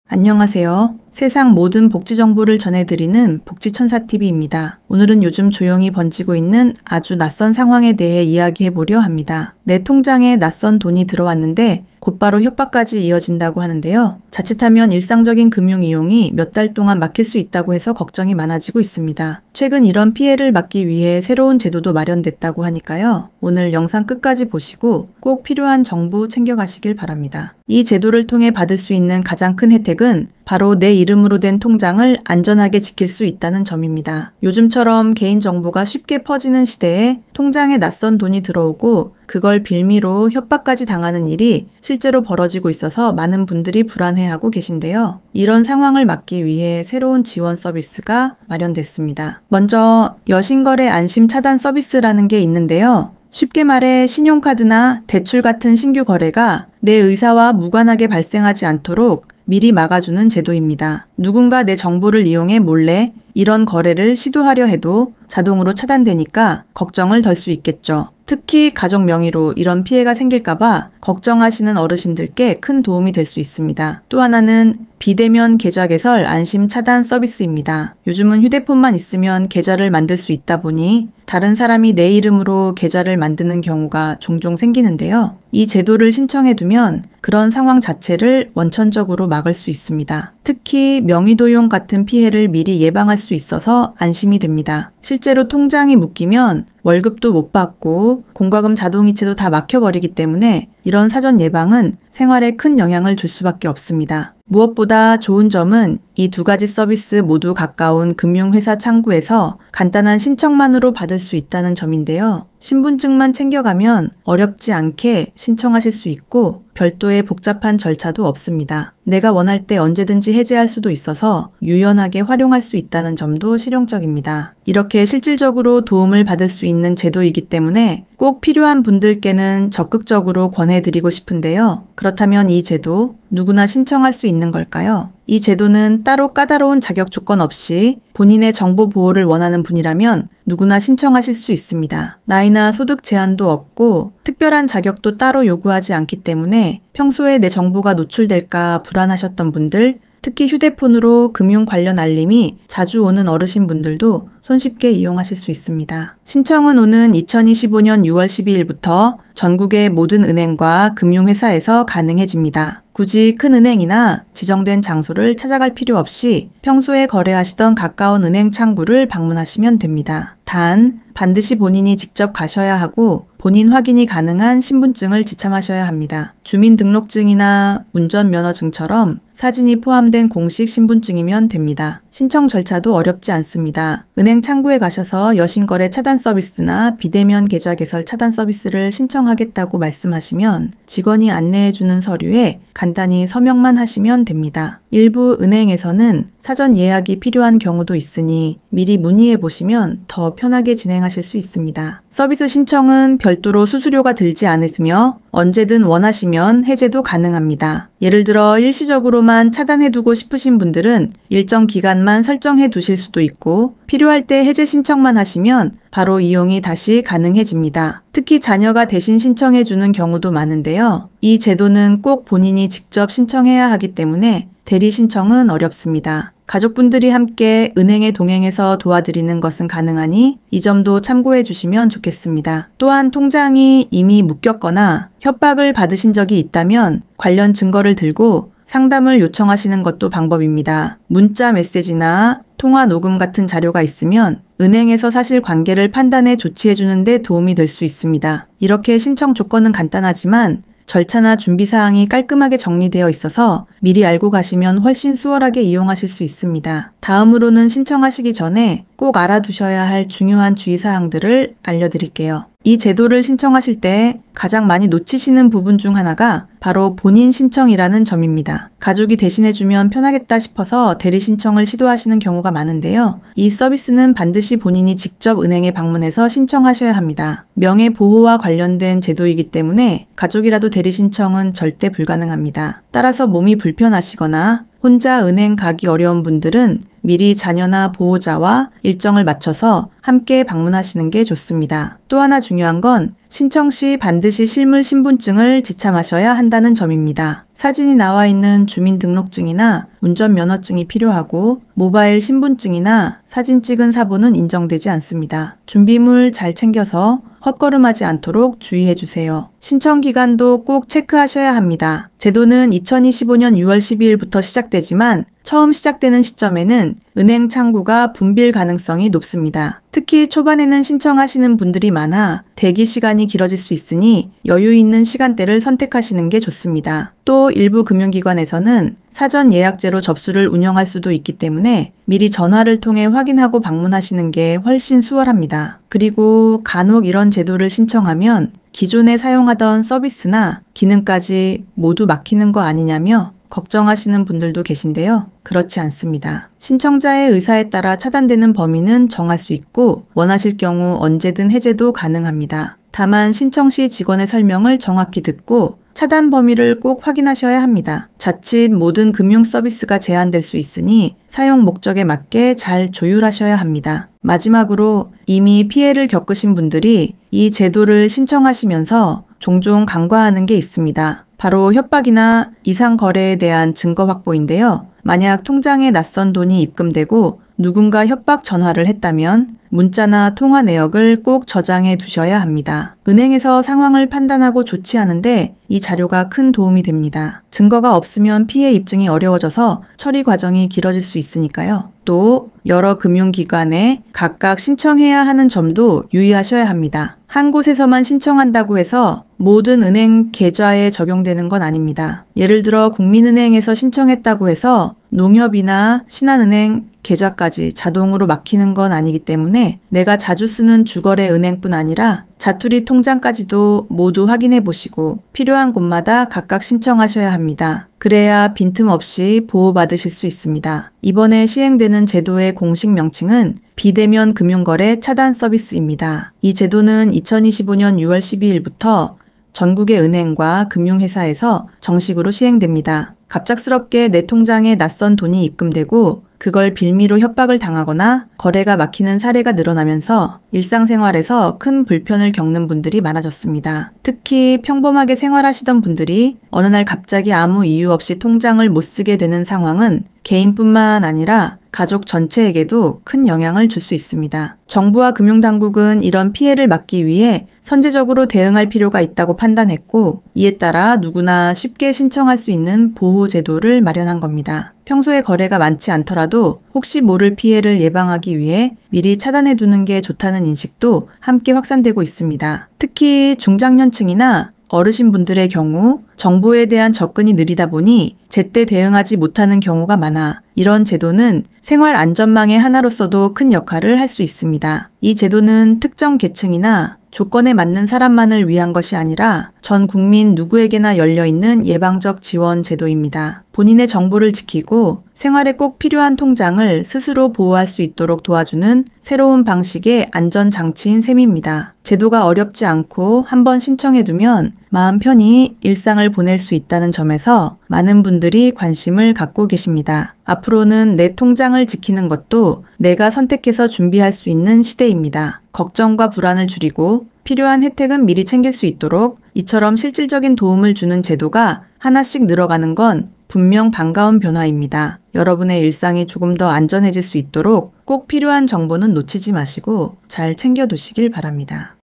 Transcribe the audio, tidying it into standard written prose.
안녕하세요. 세상 모든 복지 정보를 전해드리는 복지천사TV입니다. 오늘은 요즘 조용히 번지고 있는 아주 낯선 상황에 대해 이야기해보려 합니다. 내 통장에 낯선 돈이 들어왔는데 곧바로 협박까지 이어진다고 하는데요. 자칫하면 일상적인 금융 이용이 몇 달 동안 막힐 수 있다고 해서 걱정이 많아지고 있습니다. 최근 이런 피해를 막기 위해 새로운 제도도 마련됐다고 하니까요. 오늘 영상 끝까지 보시고 꼭 필요한 정보 챙겨가시길 바랍니다. 이 제도를 통해 받을 수 있는 가장 큰 혜택은 바로 내 이름으로 된 통장을 안전하게 지킬 수 있다는 점입니다. 요즘처럼 개인정보가 쉽게 퍼지는 시대에 통장에 낯선 돈이 들어오고 그걸 빌미로 협박까지 당하는 일이 실제로 벌어지고 있어서 많은 분들이 불안해하고 계신데요. 이런 상황을 막기 위해 새로운 지원 서비스가 마련됐습니다. 먼저 여신거래 안심 차단 서비스라는 게 있는데요. 쉽게 말해 신용카드나 대출 같은 신규 거래가 내 의사와 무관하게 발생하지 않도록 미리 막아주는 제도입니다. 누군가 내 정보를 이용해 몰래 이런 거래를 시도하려 해도 자동으로 차단되니까 걱정을 덜 수 있겠죠. 특히 가족 명의로 이런 피해가 생길까봐 걱정하시는 어르신들께 큰 도움이 될 수 있습니다. 또 하나는 비대면 계좌 개설 안심 차단 서비스입니다. 요즘은 휴대폰만 있으면 계좌를 만들 수 있다 보니 다른 사람이 내 이름으로 계좌를 만드는 경우가 종종 생기는데요. 이 제도를 신청해두면 그런 상황 자체를 원천적으로 막을 수 있습니다. 특히 명의도용 같은 피해를 미리 예방할 수 있어서 안심이 됩니다. 실제로 통장이 묶이면 월급도 못 받고 공과금 자동이체도 다 막혀버리기 때문에 이런 사전 예방은 생활에 큰 영향을 줄 수밖에 없습니다. 무엇보다 좋은 점은 이 두 가지 서비스 모두 가까운 금융회사 창구에서 간단한 신청만으로 받을 수 있다는 점인데요. 신분증만 챙겨가면 어렵지 않게 신청하실 수 있고 별도의 복잡한 절차도 없습니다. 내가 원할 때 언제든지 해지할 수도 있어서 유연하게 활용할 수 있다는 점도 실용적입니다. 이렇게 실질적으로 도움을 받을 수 있는 제도이기 때문에 꼭 필요한 분들께는 적극적으로 권해드리고 싶은데요. 그렇다면 이 제도 누구나 신청할 수 있는 걸까요? 이 제도는 따로 까다로운 자격 조건 없이 본인의 정보 보호를 원하는 분이라면 누구나 신청하실 수 있습니다. 나이나 소득 제한도 없고 특별한 자격도 따로 요구하지 않기 때문에 평소에 내 정보가 노출될까 불안하셨던 분들, 특히 휴대폰으로 금융 관련 알림이 자주 오는 어르신분들도 손쉽게 이용하실 수 있습니다. 신청은 오는 2025년 6월 12일부터 전국의 모든 은행과 금융회사에서 가능해집니다. 굳이 큰 은행이나 지정된 장소를 찾아갈 필요 없이 평소에 거래하시던 가까운 은행 창구를 방문하시면 됩니다. 단, 반드시 본인이 직접 가셔야 하고 본인 확인이 가능한 신분증을 지참하셔야 합니다. 주민등록증이나 운전면허증처럼 사진이 포함된 공식 신분증이면 됩니다. 신청 절차도 어렵지 않습니다. 은행 창구에 가셔서 여신거래 차단 서비스나 비대면 계좌 개설 차단 서비스를 신청하겠다고 말씀하시면 직원이 안내해주는 서류에 간단히 서명만 하시면 됩니다. 일부 은행에서는 사전 예약이 필요한 경우도 있으니 미리 문의해 보시면 더 편하게 진행하실 수 있습니다. 서비스 신청은 별도로 수수료가 들지 않으며 언제든 원하시면 해제도 가능합니다. 예를 들어 일시적으로만 차단해두고 싶으신 분들은 일정 기간만 설정해 두실 수도 있고 필요할 때 해제 신청만 하시면 바로 이용이 다시 가능해집니다. 특히 자녀가 대신 신청해주는 경우도 많은데요. 이 제도는 꼭 본인이 직접 신청해야 하기 때문에 대리 신청은 어렵습니다. 가족분들이 함께 은행에 동행해서 도와드리는 것은 가능하니 이 점도 참고해 주시면 좋겠습니다. 또한 통장이 이미 묶였거나 협박을 받으신 적이 있다면 관련 증거를 들고 상담을 요청하시는 것도 방법입니다. 문자 메시지나 통화 녹음 같은 자료가 있으면 은행에서 사실관계를 판단해 조치해 주는 데 도움이 될 수 있습니다. 이렇게 신청 조건은 간단하지만 절차나 준비사항이 깔끔하게 정리되어 있어서 미리 알고 가시면 훨씬 수월하게 이용하실 수 있습니다. 다음으로는 신청하시기 전에 꼭 알아두셔야 할 중요한 주의사항들을 알려드릴게요. 이 제도를 신청하실 때 가장 많이 놓치시는 부분 중 하나가 바로 본인 신청이라는 점입니다. 가족이 대신해주면 편하겠다 싶어서 대리 신청을 시도하시는 경우가 많은데요. 이 서비스는 반드시 본인이 직접 은행에 방문해서 신청하셔야 합니다. 명예보호와 관련된 제도이기 때문에 가족이라도 대리 신청은 절대 불가능합니다. 따라서 몸이 불편하시거나 혼자 은행 가기 어려운 분들은 미리 자녀나 보호자와 일정을 맞춰서 함께 방문하시는 게 좋습니다. 또 하나 중요한 건 신청 시 반드시 실물 신분증을 지참하셔야 한다는 점입니다. 사진이 나와 있는 주민등록증이나 운전면허증이 필요하고 모바일 신분증이나 사진 찍은 사본은 인정되지 않습니다. 준비물 잘 챙겨서 헛걸음하지 않도록 주의해 주세요. 신청 기간도 꼭 체크하셔야 합니다. 제도는 2025년 6월 12일부터 시작되지만 처음 시작되는 시점에는 은행 창구가 붐빌 가능성이 높습니다. 특히 초반에는 신청하시는 분들이 많아 대기 시간이 길어질 수 있으니 여유 있는 시간대를 선택하시는 게 좋습니다. 또 일부 금융기관에서는 사전 예약제로 접수를 운영할 수도 있기 때문에 미리 전화를 통해 확인하고 방문하시는 게 훨씬 수월합니다. 그리고 간혹 이런 제도를 신청하면 기존에 사용하던 서비스나 기능까지 모두 막히는 거 아니냐며 걱정하시는 분들도 계신데요. 그렇지 않습니다. 신청자의 의사에 따라 차단되는 범위는 정할 수 있고 원하실 경우 언제든 해제도 가능합니다. 다만 신청 시 직원의 설명을 정확히 듣고 차단 범위를 꼭 확인하셔야 합니다. 자칫 모든 금융 서비스가 제한될 수 있으니 사용 목적에 맞게 잘 조율하셔야 합니다. 마지막으로 이미 피해를 겪으신 분들이 이 제도를 신청하시면서 종종 간과하는 게 있습니다. 바로 협박이나 이상 거래에 대한 증거 확보인데요. 만약 통장에 낯선 돈이 입금되고 누군가 협박 전화를 했다면 문자나 통화 내역을 꼭 저장해 두셔야 합니다. 은행에서 상황을 판단하고 조치하는데 이 자료가 큰 도움이 됩니다. 증거가 없으면 피해 입증이 어려워져서 처리 과정이 길어질 수 있으니까요. 또 여러 금융기관에 각각 신청해야 하는 점도 유의하셔야 합니다. 한 곳에서만 신청한다고 해서 모든 은행 계좌에 적용되는 건 아닙니다. 예를 들어 국민은행에서 신청했다고 해서 농협이나 신한은행 계좌까지 자동으로 막히는 건 아니기 때문에 내가 자주 쓰는 주거래 은행뿐 아니라 자투리 통장까지도 모두 확인해 보시고 필요한 곳마다 각각 신청하셔야 합니다. 그래야 빈틈없이 보호받으실 수 있습니다. 이번에 시행되는 제도의 공식 명칭은 비대면 금융거래 차단 서비스입니다. 이 제도는 2025년 6월 12일부터 전국의 은행과 금융회사에서 정식으로 시행됩니다. 갑작스럽게 내 통장에 낯선 돈이 입금되고 그걸 빌미로 협박을 당하거나 거래가 막히는 사례가 늘어나면서 일상생활에서 큰 불편을 겪는 분들이 많아졌습니다. 특히 평범하게 생활하시던 분들이 어느 날 갑자기 아무 이유 없이 통장을 못 쓰게 되는 상황은 개인뿐만 아니라 가족 전체에게도 큰 영향을 줄 수 있습니다. 정부와 금융당국은 이런 피해를 막기 위해 선제적으로 대응할 필요가 있다고 판단했고 이에 따라 누구나 쉽게 신청할 수 있는 보호제도를 마련한 겁니다. 평소에 거래가 많지 않더라도 혹시 모를 피해를 예방하기 위해 미리 차단해두는 게 좋다는 인식도 함께 확산되고 있습니다. 특히 중장년층이나 어르신분들의 경우 정보에 대한 접근이 느리다 보니 제때 대응하지 못하는 경우가 많아 이런 제도는 생활 안전망의 하나로서도 큰 역할을 할 수 있습니다. 이 제도는 특정 계층이나 조건에 맞는 사람만을 위한 것이 아니라 전 국민 누구에게나 열려있는 예방적 지원 제도입니다. 본인의 정보를 지키고 생활에 꼭 필요한 통장을 스스로 보호할 수 있도록 도와주는 새로운 방식의 안전장치인 셈입니다. 제도가 어렵지 않고 한번 신청해두면 마음 편히 일상을 보낼 수 있다는 점에서 많은 분들이 관심을 갖고 계십니다. 앞으로는 내 통장을 지키는 것도 내가 선택해서 준비할 수 있는 시대입니다. 걱정과 불안을 줄이고 필요한 혜택은 미리 챙길 수 있도록 이처럼 실질적인 도움을 주는 제도가 하나씩 늘어가는 건 분명 반가운 변화입니다. 여러분의 일상이 조금 더 안전해질 수 있도록 꼭 필요한 정보는 놓치지 마시고 잘 챙겨두시길 바랍니다.